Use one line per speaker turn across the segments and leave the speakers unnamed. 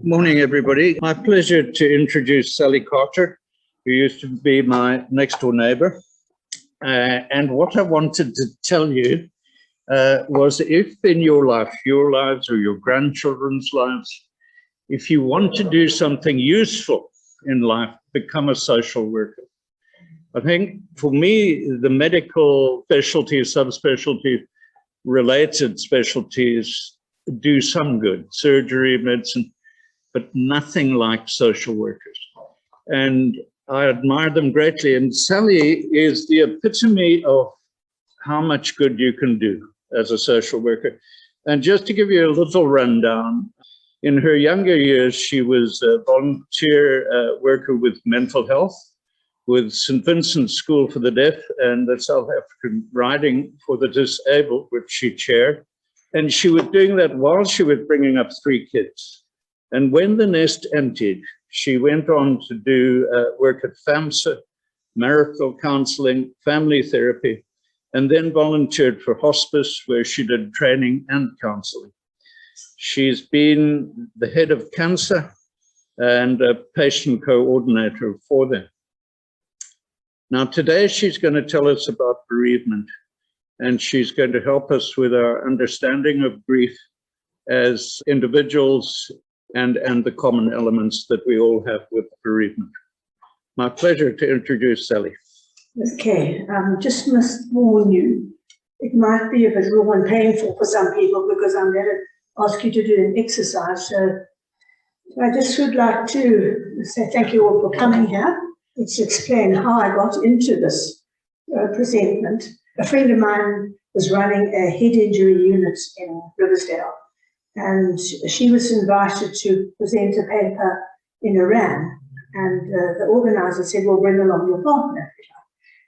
Morning, everybody. My pleasure to introduce Sally Carter, who used to be my next door neighbor. And what I wanted to tell you was if in your life, your lives or your grandchildren's lives, if you want to do something useful in life, become a social worker. I think for me, the medical specialties, subspecialty related specialties do some good, surgery, medicine, but nothing like social workers. And I admire them greatly. And Sally is the epitome of how much good you can do as a social worker. And just to give you a little rundown, in her younger years, she was a volunteer worker with mental health, with St. Vincent's School for the Deaf and the South African Riding for the Disabled, which she chaired. And she was doing that while she was bringing up 3 kids. And when the nest emptied, she went on to do work at FAMSA, marital counseling, family therapy, and then volunteered for hospice, where she did training and counseling. She's been the head of cancer and a patient coordinator for them. Now, today she's going to tell us about bereavement, and she's going to help us with our understanding of grief as individuals and the common elements that we all have with bereavement. My pleasure to introduce Sally.
Okay, just must warn you, it might be a bit raw and painful for some people because I'm going to ask you to do an exercise. So I just would like to say thank you all for coming here. Let's explain how I got into this presentment. A friend of mine was running a head injury unit in Riversdale, and she was invited to present a paper in Iran. And the organizer said, well, bring along your partner.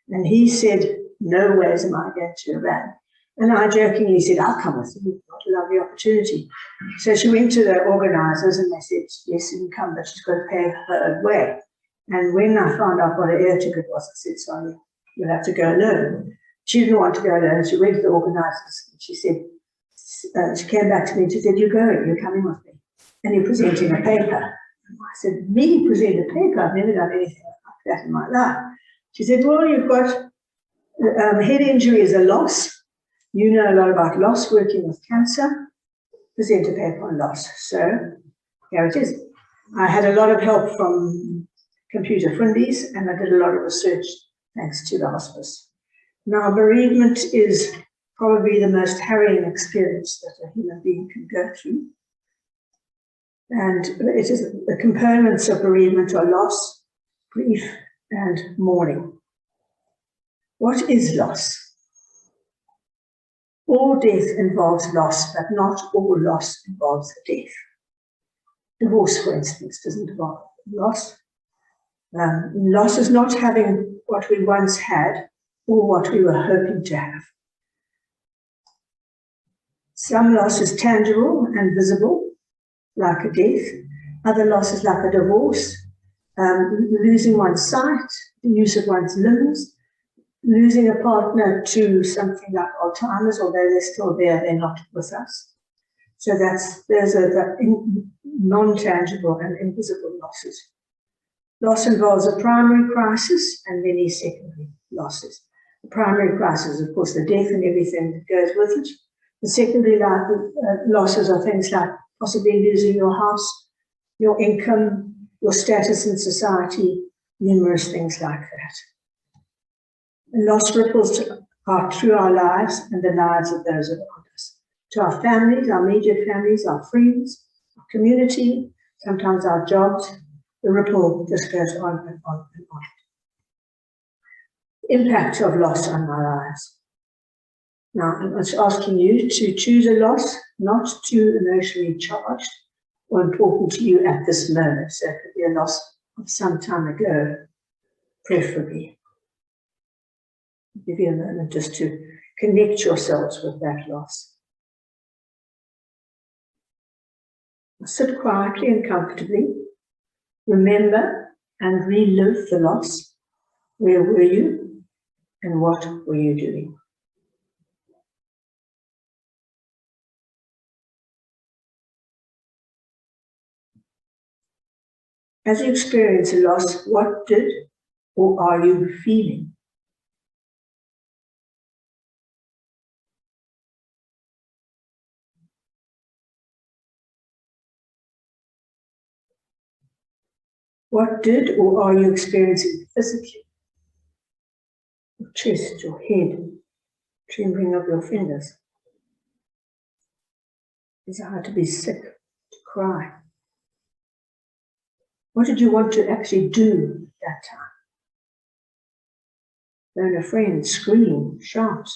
And he said, no ways am I going to Iran. And I jokingly said, I'll come with you. What a lovely opportunity. So she went to the organizers and they said, yes, you can come, but she's got to pay her own way. And when I found out what her air ticket was, I said, sorry, you'll have to go alone. She didn't want to go alone. She went to the organizers and she said, she came back to me and she said, you're going, you're coming with me. And you're presenting a paper. And I said, me present a paper? I've never done anything like that in my life. She said, well, you've got head injury is a loss. You know a lot about loss, working with cancer. Present a paper on loss. So here it is. I had a lot of help from computer friendlies and I did a lot of research thanks to the hospice. Now, bereavement is probably the most harrowing experience that a human being can go through. And it is the components of bereavement are loss, grief, and mourning. What is loss? All death involves loss, but not all loss involves death. Divorce, for instance, doesn't involve loss. Loss is not having what we once had or what we were hoping to have. Some loss is tangible and visible, like a death. Other loss is like a divorce, losing one's sight, the use of one's limbs, losing a partner to something like Alzheimer's, although they're still there, they're not with us. So there's a non-tangible and invisible losses. Loss involves a primary crisis and many secondary losses. The primary crisis is, of course, the death and everything that goes with it. The secondary losses are things like possibly losing your house, your income, your status in society, numerous things like that. And loss ripples out through our lives and the lives of those around us. To our families, our immediate families, our friends, our community, sometimes our jobs. The ripple just goes on and on and on. Impact of loss on our lives. Now, I'm just asking you to choose a loss not too emotionally charged or important to you at this moment. So it could be a loss of some time ago, preferably. I'll give you a moment just to connect yourselves with that loss. Sit quietly and comfortably. Remember and relive the loss. Where were you and what were you doing? As you experience a loss, what did or are you feeling? What did or are you experiencing physically? Your chest, your head, trembling of your fingers. Desire to be sick, to cry. What did you want to actually do at that time? Phone a friend, scream, shout.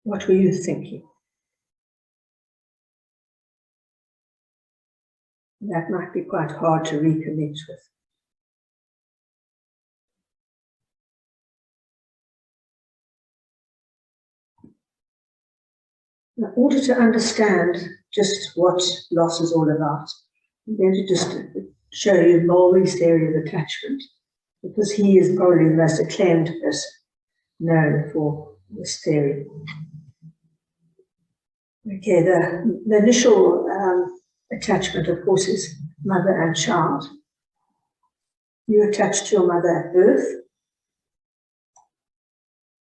What were you thinking? That might be quite hard to reconnect with. In order to understand just what loss is all about, I'm going to just show you Bowlby's theory of attachment, because he is probably the most acclaimed person known for this theory. Okay, the initial attachment, of course, is mother and child. You attach to your mother at birth.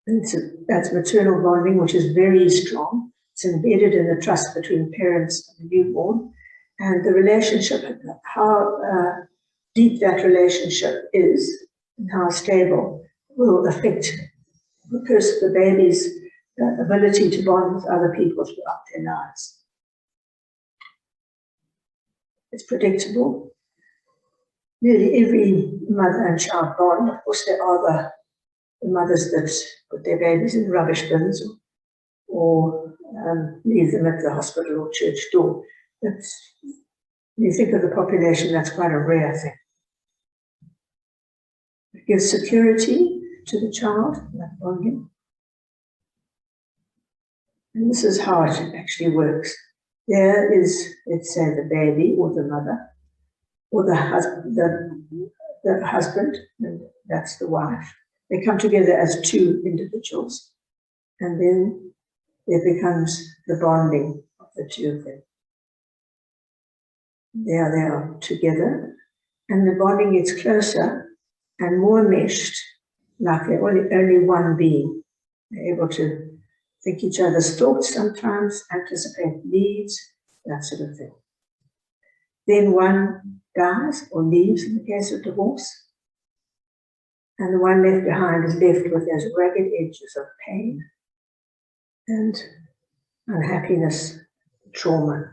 And that's maternal bonding, which is very strong. It's embedded in the trust between parents and the newborn. And the relationship, how deep that relationship is and how stable, will affect the baby's ability to bond with other people throughout their lives. It's predictable. Nearly every mother and child bond. Of course, there are the mothers that put their babies in rubbish bins or leave them at the hospital or church door. But when you think of the population, that's quite a rare thing. It gives security to the child, that bonding. And this is how it actually works. There is, let's say, the baby or the mother, or the husband, and that's the wife. They come together as two individuals, and then there becomes the bonding of the two of them. There they are together, and the bonding gets closer and more meshed, like they're only one being. They're able to think each other's thoughts sometimes, anticipate needs, that sort of thing. Then one dies or leaves in the case of divorce, and the one left behind is left with those ragged edges of pain and unhappiness, trauma.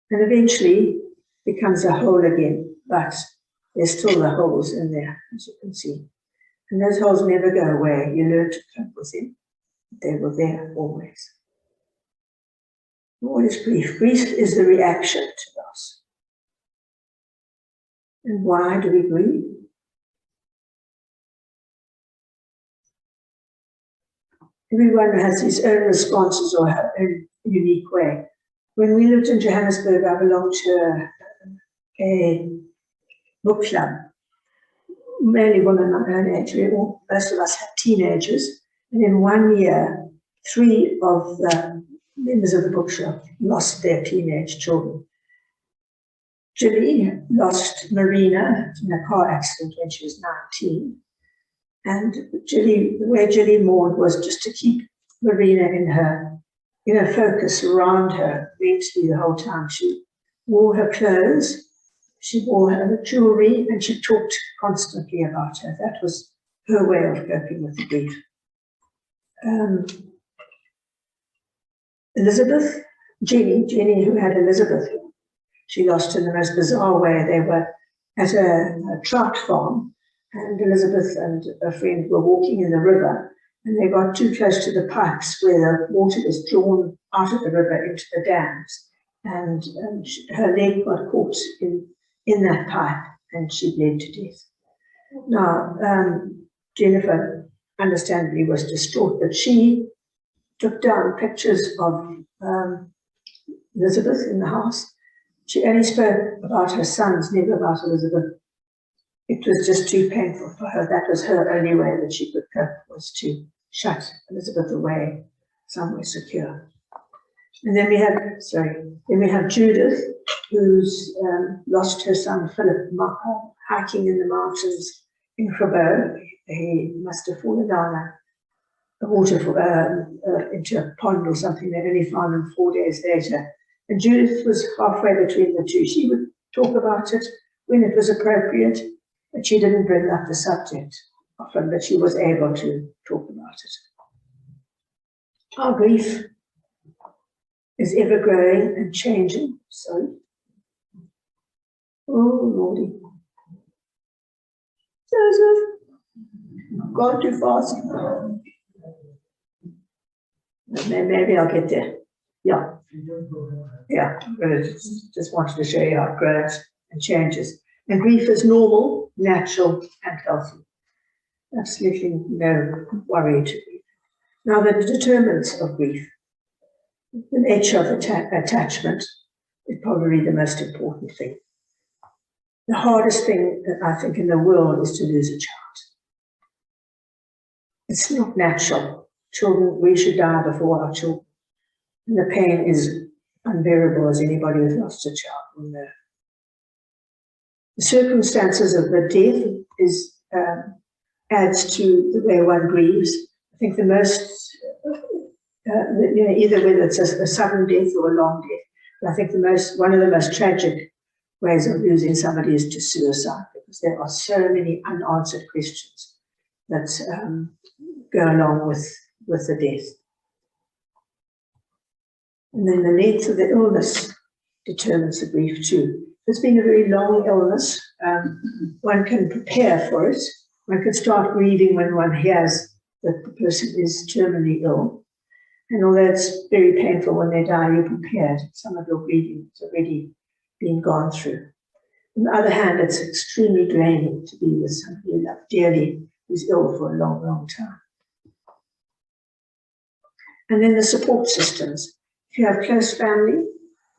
And eventually becomes a whole again, but there's still the holes in there, as you can see. And those holes never go away. You learn to cope with them. They were there always. What is grief? Grief is the reaction to loss. And why do we grieve? Everyone has his own responses or her own unique way. When we lived in Johannesburg, I belonged to a book club. Mainly women my own age. Most of us had teenagers. And in 1 year, 3 of the members of the bookshop lost their teenage children. Julie lost Marina in a car accident when she was 19. And Julie, the way Julie mourned was just to keep Marina in her focus around her mentally the whole time. She wore her clothes, she wore her jewelry, and she talked constantly about her. That was her way of coping with the grief. Elizabeth, Jenny, who had Elizabeth, she lost in the most bizarre way. They were at a trout farm, and Elizabeth and a friend were walking in the river, and they got too close to the pipes where the water was drawn out of the river into the dams, and her leg got caught in that pipe, and she bled to death. Now, Jennifer understandably was distraught, but she took down pictures of Elizabeth in the house. She only spoke about her sons, never about Elizabeth. It was just too painful for her. That was her only way that she could cope, was to shut Elizabeth away somewhere secure. And then we have Judith, who's lost her son Philip hiking in the mountains in Grabo. He must have fallen down a waterfall into a pond or something. They only found him 4 days later. And Judith was halfway between the two. She would talk about it when it was appropriate, but she didn't bring up the subject often, but she was able to talk about it. Our grief is ever growing and changing. Sorry. Oh, Lordy. Joseph, gone too fast. Maybe I'll get there. Yeah. Yeah, just wanted to show you how it grows and changes. And grief is normal, natural, and healthy. Absolutely no worry to grief. Now, the determinants of grief. The nature of attachment is probably the most important thing. The hardest thing that I think in the world is to lose a child. It's not natural. Children, we should die before our children. And the pain is unbearable, as anybody who's lost a child will know. The circumstances of the death adds to the way one grieves. I think the most, either whether it's a sudden death or a long death, but I think one of the most tragic ways of losing somebody is to suicide, because there are so many unanswered questions that go along with the death. And then the length of the illness determines the grief too. If it's been a very long illness, one can prepare for it. One can start grieving when one hears that the person is terminally ill. And although it's very painful when they die, you're prepared. Some of your grieving has already been gone through. On the other hand, it's extremely draining to be with somebody you love dearly who's ill for a long, long time. And then the support systems. If you have close family,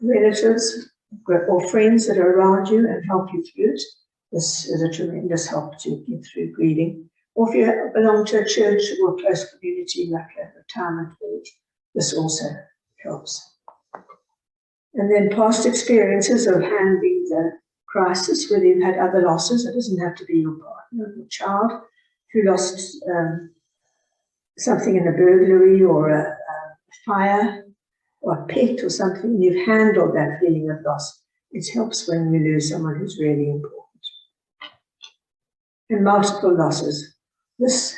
relatives, or friends that are around you and help you through it, this is a tremendous help to get through grieving. Or if you belong to a church or a close community like a retirement village, this also helps. And then past experiences of handling the crisis, whether you've had other losses, it doesn't have to be your partner or your child. If you lost something in a burglary or a fire or a pet or something, you've handled that feeling of loss. It helps when you lose someone who's really important. And multiple losses. This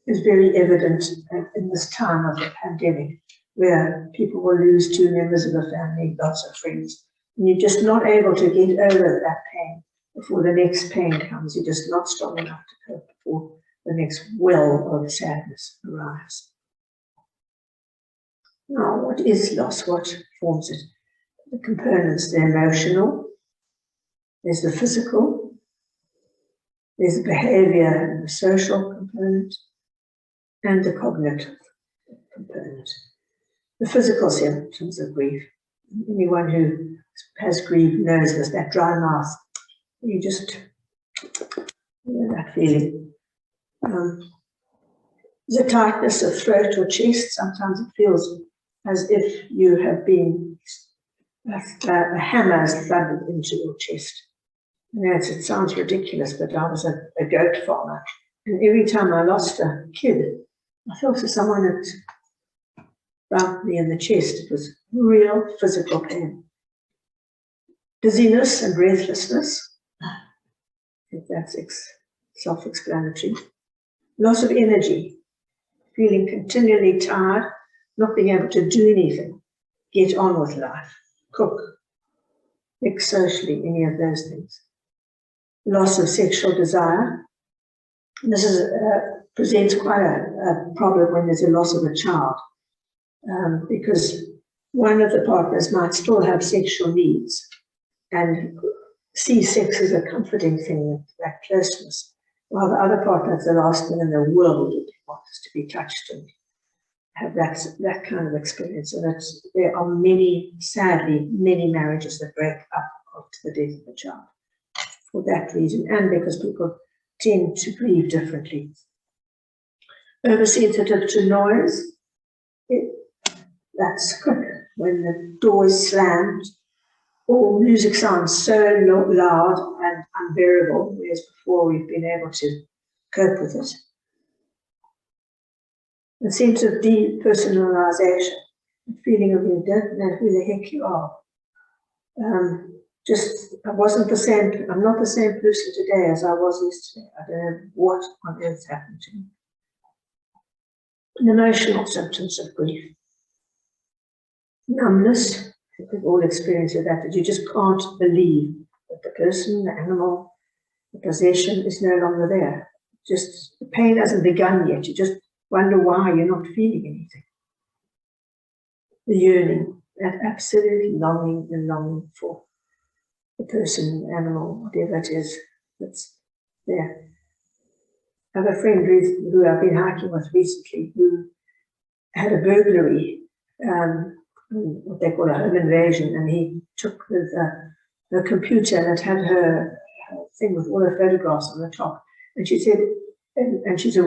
is very evident in this time of the pandemic, where people will lose 2 members of a family, lots of friends, and you're just not able to get over that pain before the next pain comes. You're just not strong enough to cope before the next well of sadness arrives. Now, what is loss? What forms it? The components, the emotional, there's the physical, there's the behavior and the social component, and the cognitive component. The physical symptoms of grief. Anyone who has grief knows this, that dry mouth. You just, that feeling. The tightness of throat or chest. Sometimes it feels as if you have been, a hammer has thudded into your chest. It sounds ridiculous, but I was a goat farmer. And every time I lost a kid, I felt for someone that bumped me in the chest. It was real physical pain. Dizziness and breathlessness. I think that's self-explanatory. Loss of energy, feeling continually tired, not being able to do anything, get on with life, cook, mix socially, any of those things. Loss of sexual desire. This presents quite a problem when there's a loss of a child, because one of the partners might still have sexual needs and see sex as a comforting thing, that closeness, while the other partner is the last thing in the world that wants to be touched and have that kind of experience. And there are sadly, many marriages that break up after the death of a child for that reason, and because people tend to grieve differently. Oversensitive to noise. that's quick. When the door is slammed, or music sounds so loud and unbearable, whereas before we've been able to cope with it. The sense of depersonalization, the feeling of you don't know who the heck you are. I'm not the same person today as I was yesterday. I don't know what on earth happened to me. The emotional symptoms of grief. Numbness, we've all experienced that you just can't believe that the person, the animal, the possession is no longer there. Just the pain hasn't begun yet. You just wonder why you're not feeling anything. The yearning, that absolute longing and longing for the person, the animal, whatever it is that's there. I have a friend who I've been hiking with recently who had a burglary, what they call a home invasion, and he took her computer and it had her thing with all her photographs on the top. And she said, and she's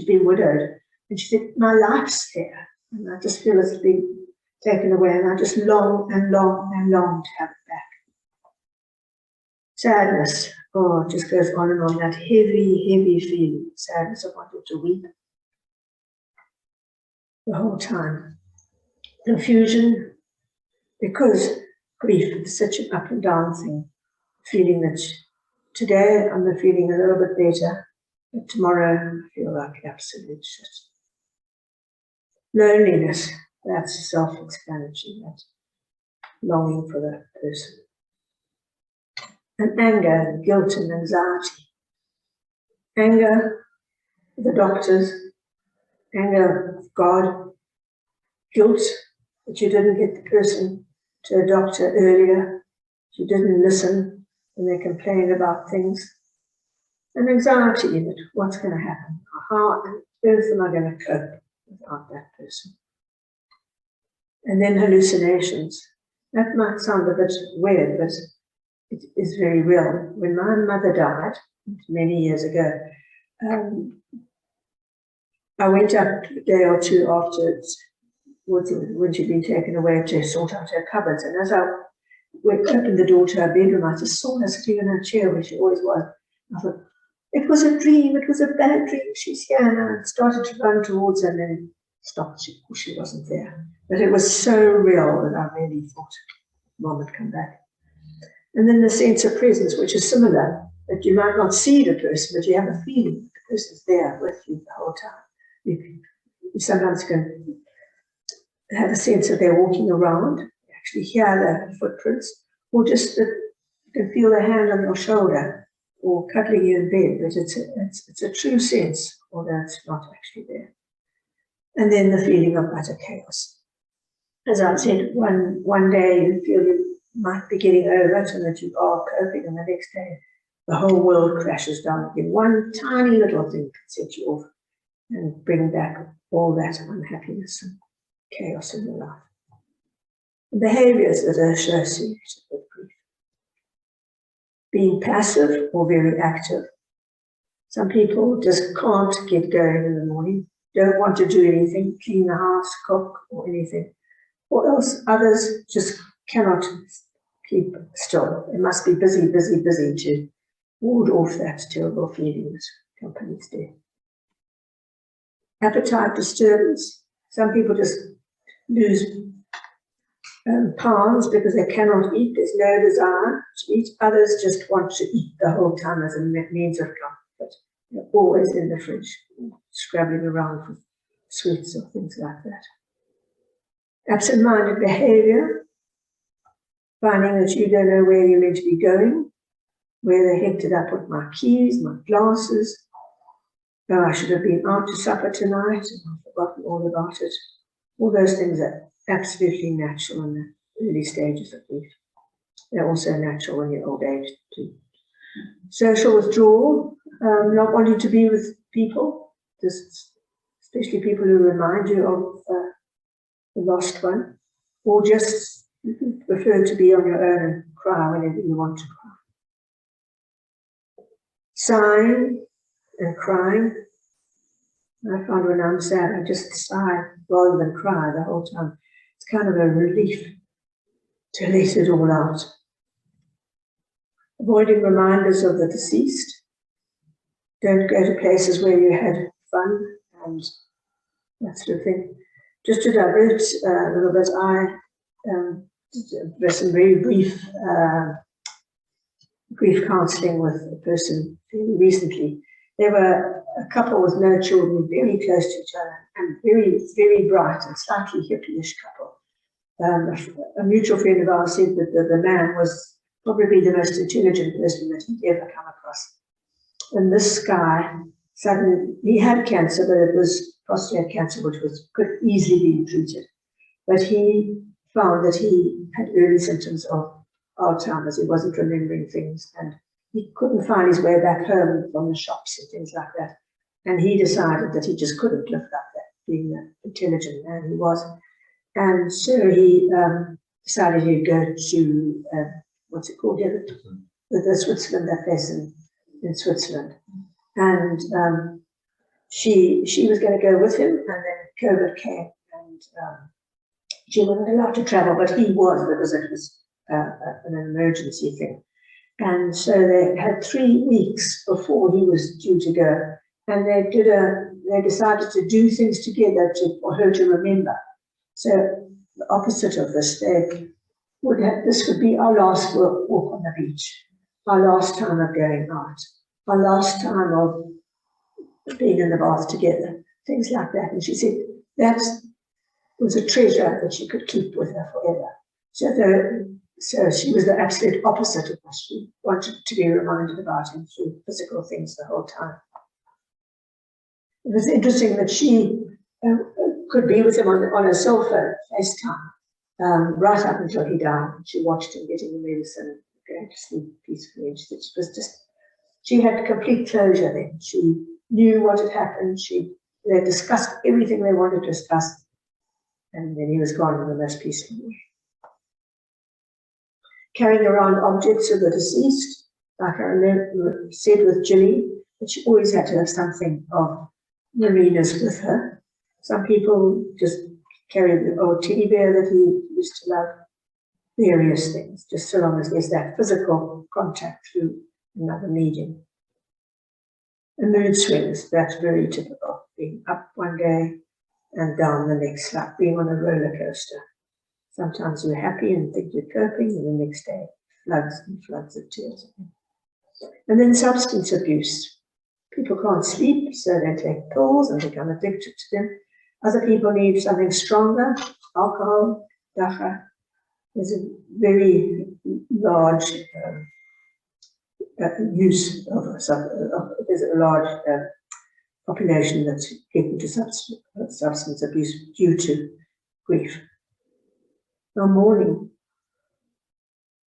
been widowed, and she said, my life's there, and I just feel it's been taken away, and I just long and long and long to have it back. Sadness, oh, it just goes on and on, that heavy, heavy feeling, sadness. I wanted to weep the whole time. Confusion, because grief is such an up and down thing, feeling that today I'm feeling a little bit better, but tomorrow I feel like absolute shit. Loneliness, that's self-explanatory, that longing for the person. And anger, guilt and anxiety. Anger for the doctors, anger of God, guilt that you didn't get the person to a doctor earlier, you didn't listen when they complained about things, and anxiety in it, what's going to happen? How on earth am I going to cope without that person? And then hallucinations. That might sound a bit weird, but it is very real. When my mother died many years ago, I went up a day or two afterwards when she'd been taken away to sort out her cupboards. And as I opened the door to her bedroom, I just saw her sitting in her chair where she always was. I thought, it was a dream, it was a bad dream, she's here. And I started to run towards her and then stopped, she wasn't there. But it was so real that I really thought Mom would come back. And then the sense of presence, which is similar, that you might not see the person, but you have a feeling that the person's there with you the whole time. You sometimes can have a sense that they're walking around, you actually hear their footprints, or just that you can feel their hand on your shoulder or cuddling you in bed, but it's a true sense, although it's not actually there. And then the feeling of utter chaos. As I've said, one day you feel you might be getting over it and that you are coping, and the next day the whole world crashes down again. One tiny little thing can set you off and bring back all that unhappiness and chaos in your life. The behaviors that are associated with grief. Being passive or very active. Some people just can't get going in the morning, don't want to do anything, clean the house, cook, or anything. Or else others just cannot keep still. They must be busy, busy, busy to ward off that terrible feeling that accompanies death. Appetite disturbance. Some people just lose pounds because they cannot eat. There's no desire to eat. Others just want to eat the whole time as a means of comfort. They're always in the fridge, scrabbling around for sweets or things like that. Absent-minded behavior, finding that you don't know where you're meant to be going, where the heck did I put my keys, my glasses. Oh, I should have been out to supper tonight, and I've forgotten all about it. All those things are absolutely natural in the early stages of grief. They're also natural in your old age too. Social withdrawal, not wanting to be with people, just especially people who remind you of the lost one, or just prefer to be on your own and cry whenever you want to cry. Sighing and crying. I find when I'm sad, I just sigh rather than cry the whole time. It's kind of a relief to let it all out. Avoiding reminders of the deceased. Don't go to places where you had fun and that sort of thing. Just to divert a little bit, I did some very brief grief counselling with a person fairly recently. They were a couple with no children, very close to each other, and very, very bright and slightly hippie-ish couple. A mutual friend of ours said that the man was probably the most intelligent person that he'd ever come across. And this guy, suddenly, he had cancer, but it was prostate cancer, which could easily be treated. But he found that he had early symptoms of Alzheimer's. He wasn't remembering things, and he couldn't find his way back home from the shops and things like that. And he decided that he just couldn't live like that, being the intelligent man he was. And so he decided he'd go to, what's it called, the Switzerland, that place in Switzerland. And she was going to go with him, and then COVID came, and she wasn't allowed to travel, but he was, because it was an emergency thing. And so they had 3 weeks before he was due to go, and they decided to do things together for her to remember. So the opposite of this, this would be our last walk on the beach, our last time of going out, our last time of being in the bath together, things like that. And she said that was a treasure that she could keep with her forever. So she was the absolute opposite of us. She wanted to be reminded about him through physical things the whole time. It was interesting that she could be with him on a cell phone, FaceTime, right up until he died. She watched him getting the medicine, going to sleep peacefully. And she had complete closure then. She knew what had happened. They discussed everything they wanted to discuss, and then he was gone in the most peaceful way. Carrying around objects of the deceased, like I said with Ginny, that she always had to have something of Marina's with her. Some people just carry the old teddy bear that he used to love, various things, just so long as there's that physical contact through another medium. And mood swings, that's very typical, being up one day and down the next, like being on a roller coaster. Sometimes we're happy and think we're coping, and the next day, floods and floods of tears. And then substance abuse. People can't sleep, so they take pills and become addicted to them. Other people need something stronger, alcohol, dacha. There's a very large use of, there's a large population that's getting to substance abuse due to grief. Now, mourning.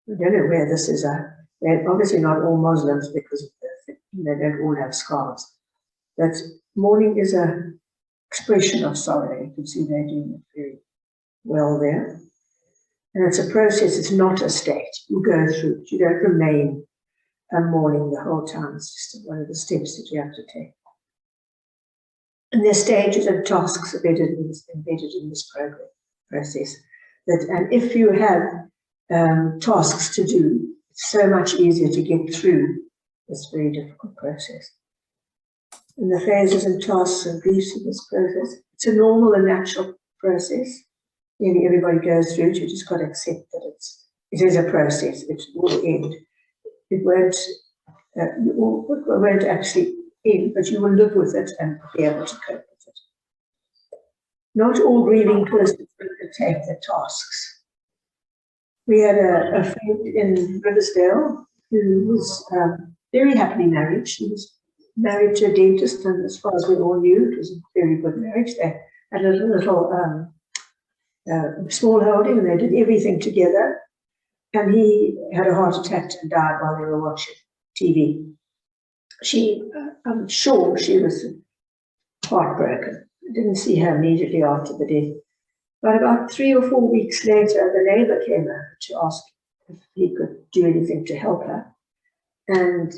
I don't know where this is at. They're obviously not all Muslims because they don't all have scars. But mourning is an expression of sorrow. You can see they're doing it very well there. And it's a process, it's not a state. You go through it. You don't remain mourning the whole time. It's just one of the steps that you have to take. And there's stages and tasks embedded in this process. And if you have tasks to do, it's so much easier to get through this very difficult process. And the phases and tasks and griefs of this process, it's a normal and natural process. Nearly everybody goes through it. You just got to accept that it is a process. It will end. It won't actually end, but you will live with it and be able to cope with it. Not all grieving persons will take the tasks. We had a friend in Riversdale who was very happily married. She was married to a dentist, and as far as we all knew, it was a very good marriage. They had a little small holding, and they did everything together. And he had a heart attack and died while they were watching TV. I'm sure she was heartbroken. I didn't see her immediately after the death. But about 3 or 4 weeks later, the neighbor came over to ask if he could do anything to help her. And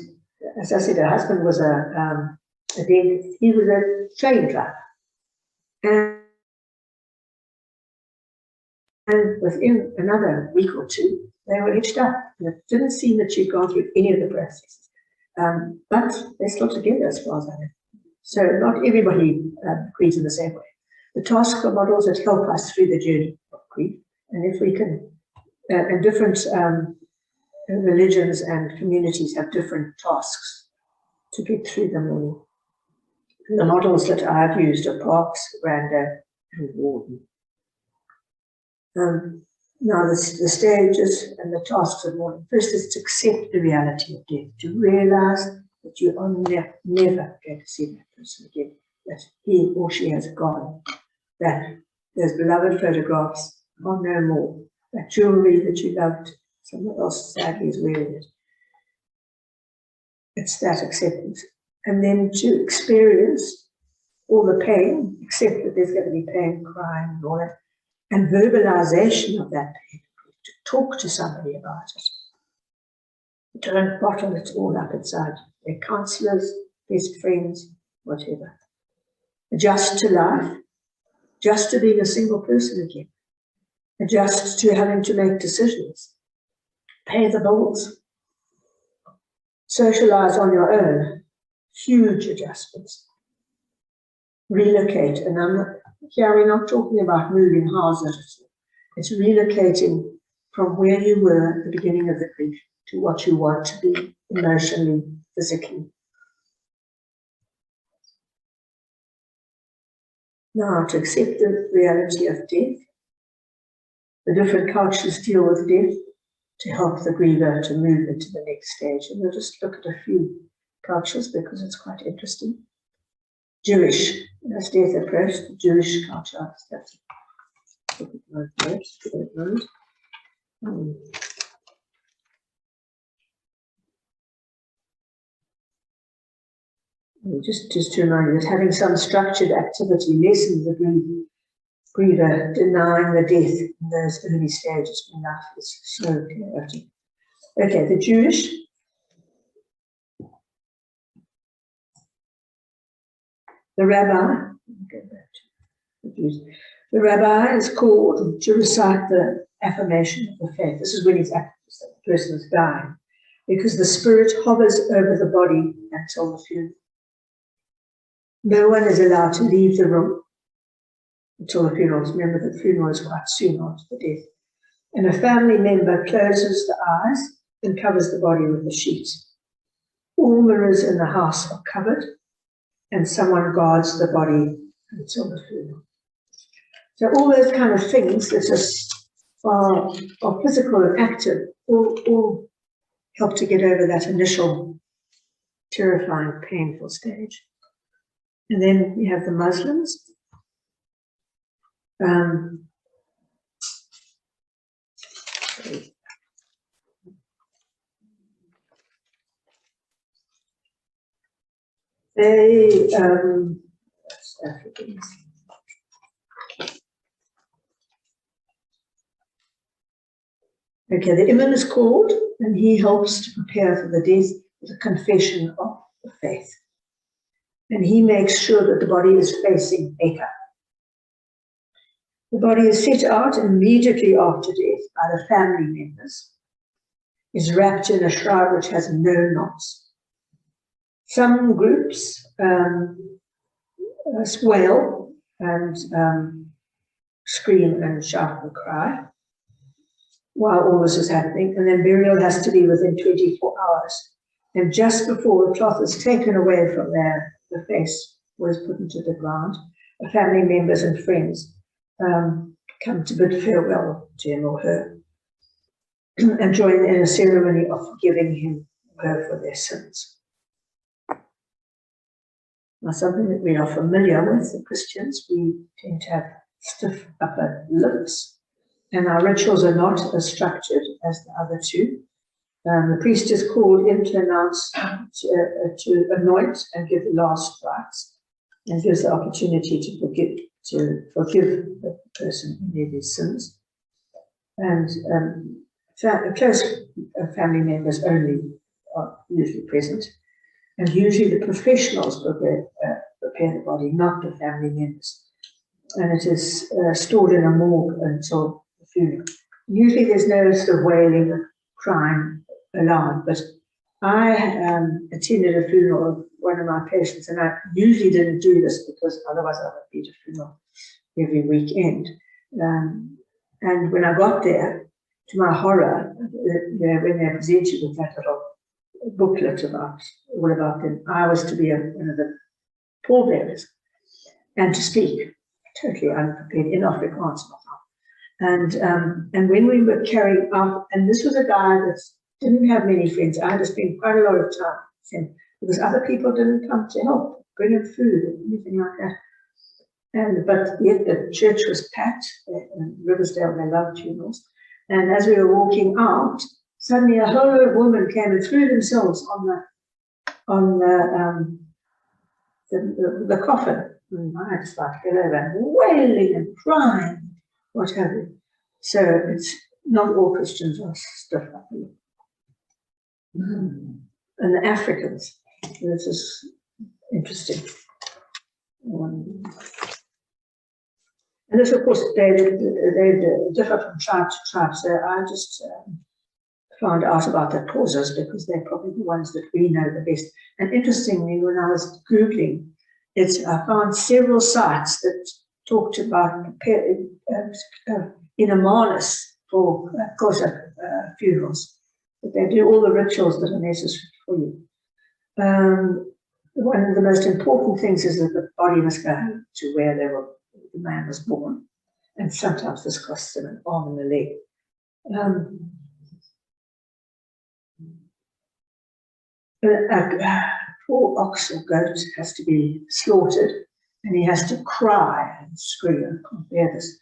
as I said, her husband was a dentist. He was a train driver. And And within another week or two, they were hitched up. And it didn't seem that she'd gone through any of the processes. But they're still together as far as I know. So not everybody grieves in the same way. The tasks are models that help us through the journey of grief. And if we can, and different religions and communities have different tasks to get through the morning. The models that I've used are Parks, Randa, and Warden. Now the stages and the tasks of mourning. First is to accept the reality of death, to realize that you are never going to see that person again, that he or she has gone, that those beloved photographs are no more, that jewelry that you loved, someone else sadly is wearing it. It's that acceptance. And then to experience all the pain, accept that there's going to be pain, crying, and all that, and verbalization of that pain, to talk to somebody about it. Don't bottle it all up inside. They're counselors, best friends, whatever. Adjust to life, adjust to being a single person again, adjust to having to make decisions, pay the bills, socialize on your own, huge adjustments, relocate. And here we're not talking about moving houses. It's relocating from where you were at the beginning of the grief to what you want to be emotionally, physically. Now, to accept the reality of death, the different cultures deal with death to help the griever to move into the next stage. And we'll just look at a few cultures because it's quite interesting. Jewish, as death approached, the Jewish culture. That's just to remind you that having some structured activity lessens the griever, denying the death in those early stages when life is so chaotic. Okay, the Jewish. The rabbi, go back to the Jews. The rabbi is called to recite the affirmation of the faith. This is when the person is dying, because the spirit hovers over the body until the funeral. No one is allowed to leave the room until the funeral. Remember, the funeral is quite soon after the death. And a family member closes the eyes and covers the body with a sheet. All mirrors in the house are covered, and someone guards the body until the funeral. So all those kind of things that are physical and active all help to get over that initial terrifying, painful stage. And then we have the Muslims. That's Africans. Okay, the imam is called, and he helps to prepare for the death with a confession of the faith. And he makes sure that the body is facing Mecca. The body is set out immediately after death by the family members, is wrapped in a shroud which has no knots. Some groups wail and scream and shout and cry while all this is happening, and then burial has to be within 24 hours. And just before the cloth is taken away from the face was put into the ground, the family members and friends come to bid farewell to him or her and join in a ceremony of forgiving him or her for their sins. Now, something that we are familiar with, the Christians, we tend to have stiff upper lips, and our rituals are not as structured as the other two. The priest is called in to announce, to anoint and give the last rites, and gives the opportunity to forgive the person who made his sins. And close family members only are usually present, and usually the professionals prepare the body, not the family members. And it is stored in a morgue until the funeral. Usually there's no sort of wailing or crying allowed, but I attended a funeral of one of my patients, and I usually didn't do this because otherwise I would be at a funeral every weekend. And when I got there, to my horror, when they presented with that little booklet all about them, I was to be one of the pallbearers and to speak, totally unprepared in Afrikaans. And when we were carrying out, and this was a guy that didn't have many friends. I had to spend quite a lot of time with him because other people didn't come to help, bring him food or anything like that. But yet the church was packed in Riversdale. They loved funerals. And as we were walking out, suddenly a whole lot of women came and threw themselves on the coffin. And I just like fell over and wailing and crying, what have you. So it's not all Christians are stuff like that. And the Africans, this is interesting. And this, of course, they differ from tribe to tribe. So I just found out about their causes because they're probably the ones that we know the best. And interestingly, when I was Googling, I found several sites that talked about in a manus for Xhosa funerals. That they do all the rituals that are necessary for you. One of the most important things is that the body must go to where the man was born, and sometimes this costs them an arm and a leg. A poor ox or goat has to be slaughtered, and he has to cry and scream and can't bear this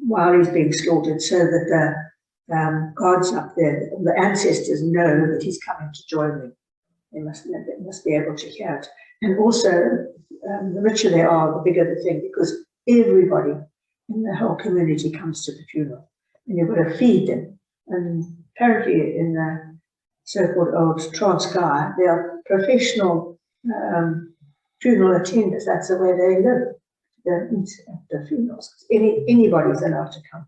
while he's being slaughtered, so that the gods up there, the ancestors, know that he's coming to join them. They must be able to hear it. And also, the richer they are, the bigger the thing, because everybody in the whole community comes to the funeral, and you've got to feed them. And apparently, in the so-called old Transkei, they are professional funeral attenders. That's the way they live. They eat at the funerals. Anybody's allowed to come.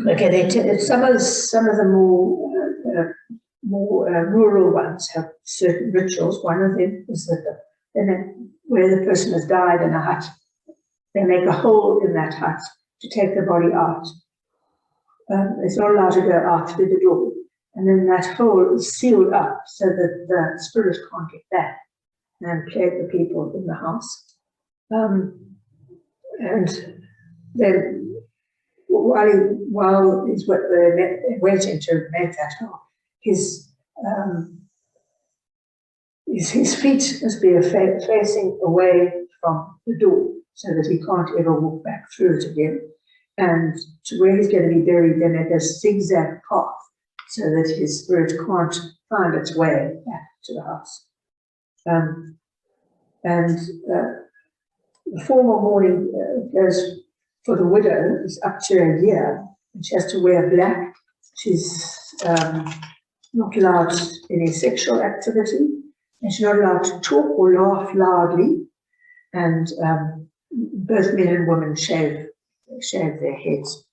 Okay, some of the more rural ones have certain rituals. One of them is that where the person has died in a hut, they make a hole in that hut to take the body out. It's not allowed to go out through the door, and then that hole is sealed up so that the spirit can't get back and plague the people in the house. And then while he's waiting to make that hole, his feet must be facing away from the door so that he can't ever walk back through it again. And to where he's going to be buried, then it has a zigzag path so that his spirit can't find its way back to the house. The formal mourning goes for the widow is up to a year, and she has to wear black. She's not allowed any sexual activity, and she's not allowed to talk or laugh loudly. And both men and women shave their heads.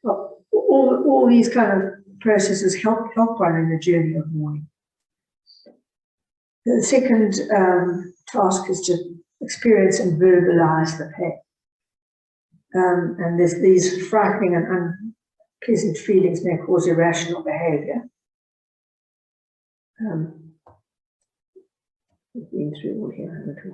Well, all these kind of processes help one in the journey of mourning. The second task is to experience and verbalize the pain. And there's these frightening and unpleasant feelings may cause irrational behavior. We've been through all here, haven't we?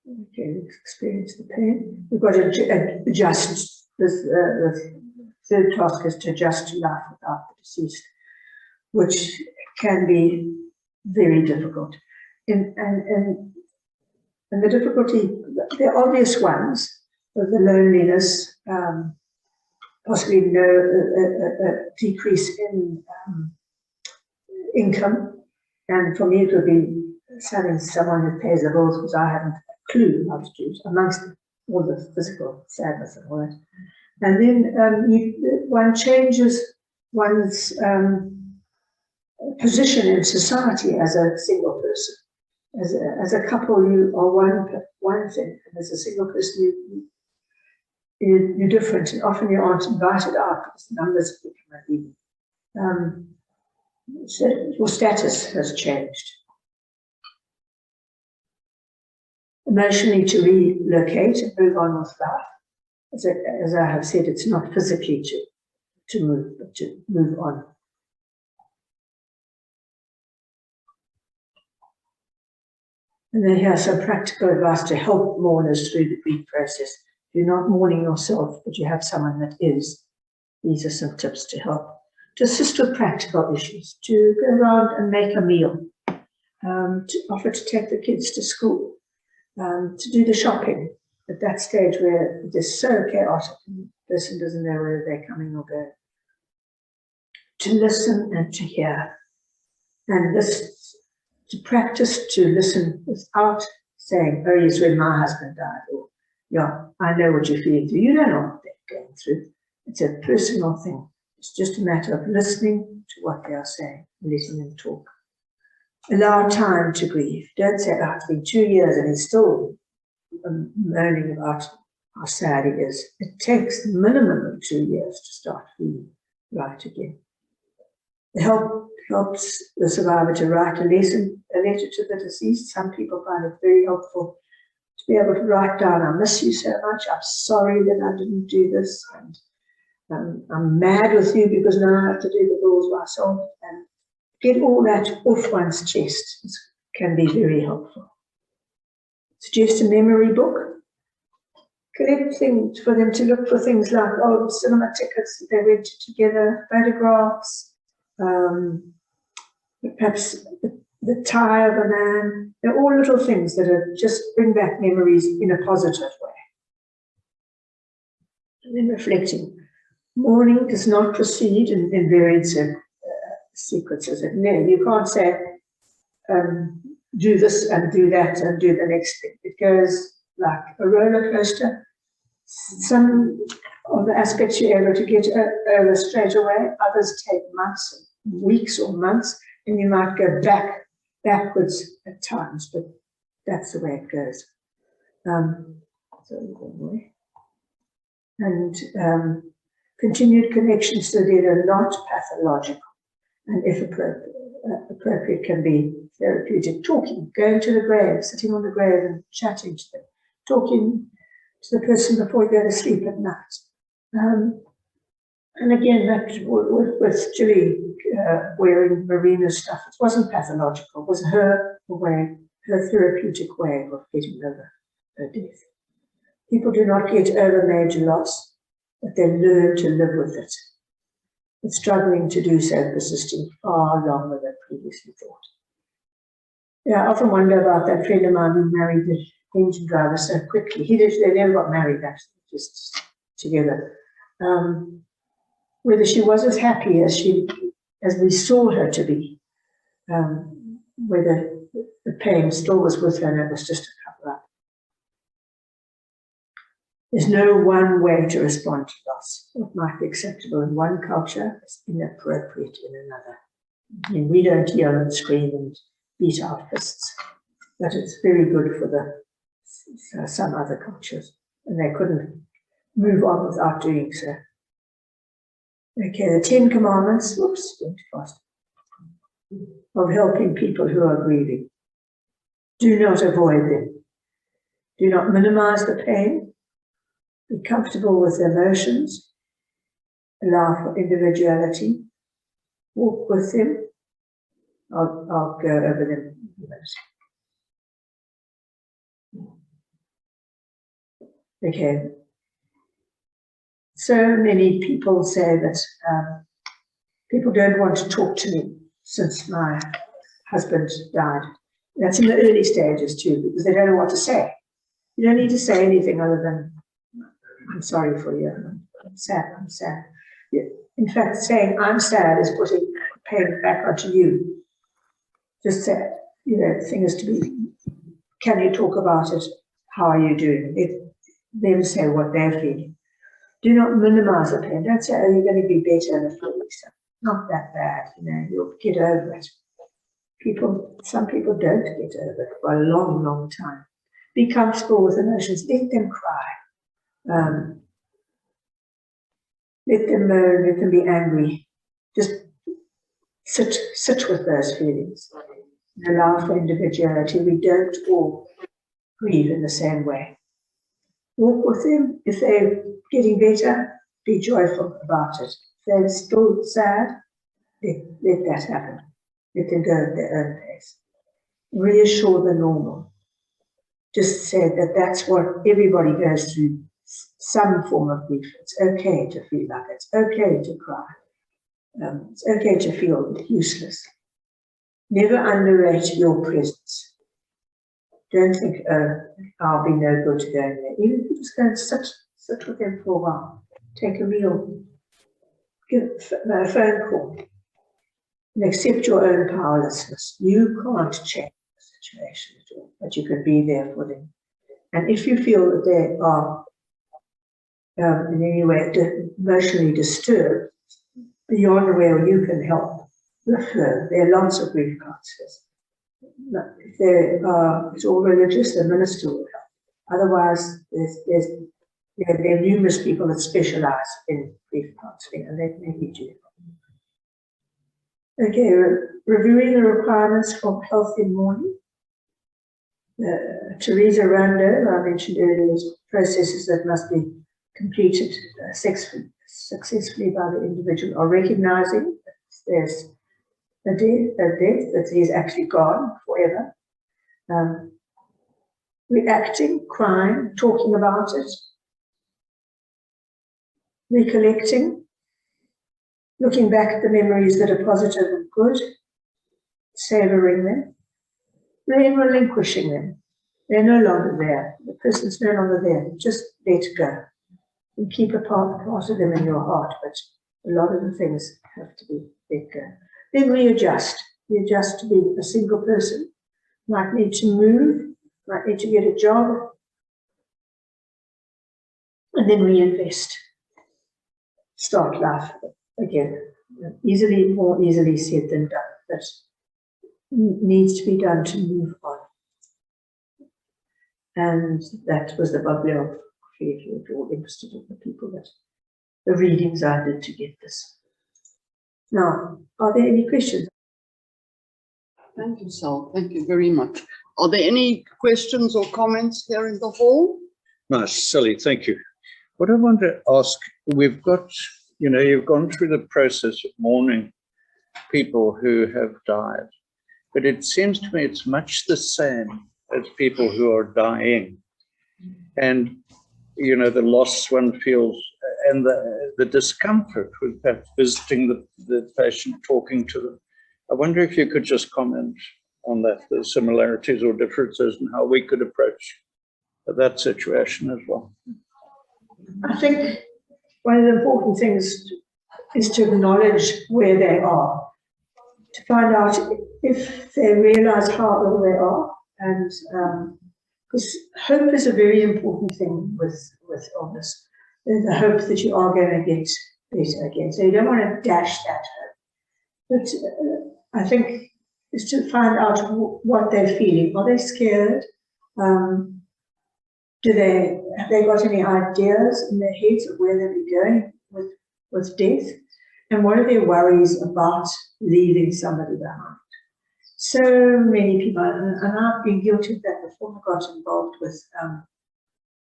Okay, let's experience the pain. We've got to adjust. The third task is to adjust to life without the deceased, which can be very difficult. And the difficulty, the obvious ones, of the loneliness, possibly a decrease in income, and for me it would be having someone who pays the bills, because I haven't a clue how to do it, amongst all the physical sadness and all that. And then one changes one's position in society as a single person. As a couple, you are one thing, and as a single person, you're different, and often you aren't invited out because the numbers become uneven. So your status has changed. Emotionally, to relocate and move on with life. As I have said, it's not physically to move, but to move on. And then here's some practical advice to help mourners through the grief process. You're not mourning yourself, but you have someone that is. These are some tips to help. To assist with practical issues, to go around and make a meal, to offer to take the kids to school, to do the shopping at that stage where it is so chaotic and the person doesn't know whether they're coming or going. To listen and to hear. And this, to practice to listen without saying, oh yes, when my husband died, or yeah, I know what you're feeling through. You don't know what they're going through. It's a personal thing. It's just a matter of listening to what they are saying and letting them talk. Allow time to grieve. Don't say, oh, it's been 2 years and he's still moaning about how sad he is. It takes minimum of 2 years to start feeling right again. It helps the survivor to write a letter to the deceased. Some people find it very helpful to be able to write down, I miss you so much, I'm sorry that I didn't do this, and I'm mad with you because now I have to do the rules myself, and get all that off one's chest. It can be very helpful. Suggest a memory book. Collect things for them to look for, things like old cinema tickets that they went to together, photographs, perhaps the tie of a man. They're all little things that are just bring back memories in a positive way. And then reflecting. Mourning does not proceed in varied sequences. No, you can't say, do this and do that and do the next thing. It goes like a roller coaster. Some of the aspects you're able to get over straight away, others take months, weeks or months, and you might go backwards at times, but that's the way it goes. Continued connections to the dead are not pathological, and if appropriate can be therapeutic. Talking, going to the grave, sitting on the grave and chatting to them, talking to the person before you go to sleep at night. And again, that with Julie wearing Marina stuff, it wasn't pathological, it was her way, her therapeutic way of getting over her death. People do not get over major loss, but they learn to live with it. But struggling to do so, persisting far longer than previously thought. Yeah, I often wonder about that friend of mine who married the engine driver so quickly. They never got married, actually, just together. Whether she was as happy as we saw her to be, whether the pain still was with her and it was just a cover-up. There's no one way to respond to loss. What might be acceptable in one culture is inappropriate in another. I mean, we don't yell and scream and beat our fists, but it's very good for some other cultures, and they couldn't move on without doing so. Okay, the 10 Commandments, whoops, went too fast, of helping people who are grieving. Do not avoid them. Do not minimize the pain. Be comfortable with the emotions. Allow for individuality. Walk with them. I'll go over them in a minute. Okay. So many people say that people don't want to talk to me since my husband died. That's in the early stages too, because they don't know what to say. You don't need to say anything other than, I'm sorry for you, I'm sad, I'm sad. In fact, saying I'm sad is putting pain back onto you. Just say, the thing is to be, can you talk about it? How are you doing? They will say what they're feeling. Do not minimize the pain. Don't say, oh, you're going to be better in a few weeks. Not that bad, you'll get over it. some people don't get over it for a long, long time. Be comfortable with emotions. Let them cry. Let them moan. Let them be angry. Just sit with those feelings. Allow for individuality. We don't all grieve in the same way. Walk with them. If they're getting better, be joyful about it. If they're still sad, let that happen. Let them go at their own pace. Reassure the normal. Just say that that's what everybody goes through, some form of grief. It's okay to feel like it. It's okay to cry. It's okay to feel useless. Never underrate your presence. Don't think, oh, I'll be no good going there. Even if you just go and sit with them for a while, take a meal, give a phone call, and accept your own powerlessness. You can't change the situation at all, but you can be there for them. And if you feel that they are in any way emotionally disturbed, beyond where you can help, refer. There are lots of grief counselors. If it's all religious, the minister will help. Otherwise, there are numerous people that specialize in grief counseling, and they may need you. Okay, reviewing the requirements for health in mourning. Teresa Rando, I mentioned earlier, processes that must be completed successfully by the individual are recognizing that there's a death, that he's actually gone forever. Reacting, crying, talking about it, recollecting, looking back at the memories that are positive and good, savoring them, then relinquishing them. They're no longer there. The person's no longer there. Just let go. And keep a part of them in your heart, but a lot of the things have to be let go. Then readjust. Readjust to be a single person. Might need to move, might need to get a job, and then reinvest. Start life again. More easily said than done, but needs to be done to move on. And that was the bibliography, if you're all interested in the people that the readings I did to get this. Now, are there any questions?
Thank you, Sal. Thank you very much. Are there any questions or comments here in the hall?
Nice, Sally, thank you. What I want to ask, we've got, you've gone through the process of mourning people who have died, but it seems to me it's much the same as people who are dying. And, the loss one feels and the discomfort with perhaps visiting the patient, talking to them. I wonder if you could just comment on that, the similarities or differences and how we could approach that situation as well.
I think one of the important things is to acknowledge where they are, to find out if they realize how ill they are, and because hope is a very important thing with illness. There's the hope that you are going to get better again. So you don't want to dash that hope. But I think is to find out what they're feeling. Are they scared? Have they got any ideas in their heads of where they'll be going with death? And what are their worries about leaving somebody behind? So many people, and I've been guilty of that before I got involved with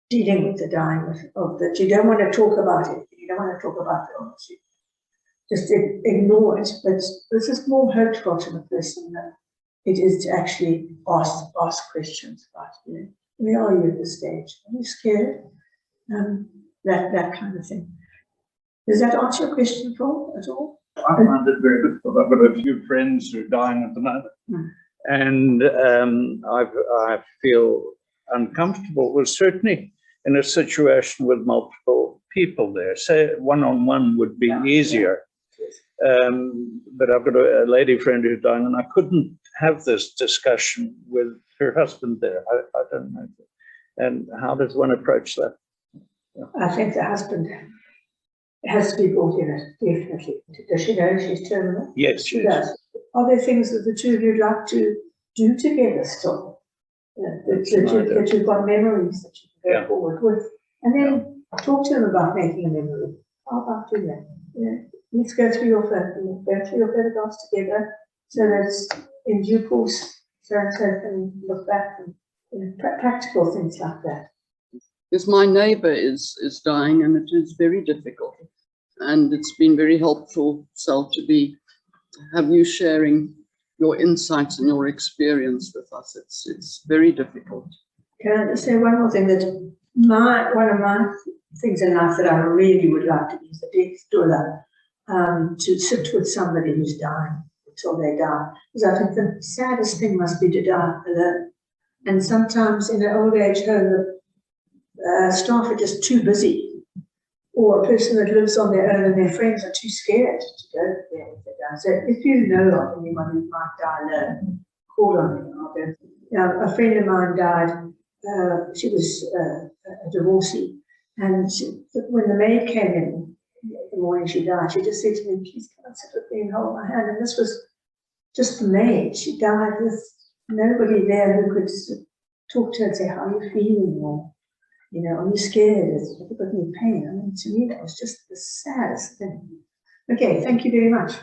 dealing with the dying of that. You don't want to talk about it. You don't want to talk about the illness. You just ignore it. But this is more hurtful to the person than it is to actually ask questions about it. Where are you at this stage? Are you scared? That kind of thing. Does that answer your question, Paul, at all?
I find it very difficult. I've got a few friends who are dying at the moment, and I feel uncomfortable. Well, certainly in a situation with multiple people there, say one-on-one would be easier. But I've got a lady friend who's dying, and I couldn't have this discussion with her husband there. I don't know. And how does one approach that?
I think the husband has to be brought in it, definitely. Does she know she's terminal?
Yes,
she does. are there things that the two of you'd like to do together still? That you've got memories that you can go forward with, and then talk to them about making a memory. How about doing that? Let's go through your photographs together, so that in due course, so and so can look back and practical things like that.
Because my neighbor is dying, and it is very difficult, and it's been very helpful, Sal, to have you sharing your insights and your experience with us. It's very difficult.
Can I just say one more thing? That one of my things in life that I really would like to be is the next door, to sit with somebody who's dying until they die. Because I think the saddest thing must be to die alone. And sometimes in an old age home, the staff are just too busy, or a person that lives on their own and their friends are too scared to go there if they die. So if you know of anyone who might die alone, call on me. I'll go. Now, a friend of mine died. She was a divorcee, and when the maid came in the morning she died, she just said to me, "Please come and sit with me and hold my hand." And this was just the maid. She died with nobody there who could talk to her and say, "How are you feeling?" or, "Are you scared? Is it in pain?" I mean, to me, that was just the saddest thing. Okay, thank you very much.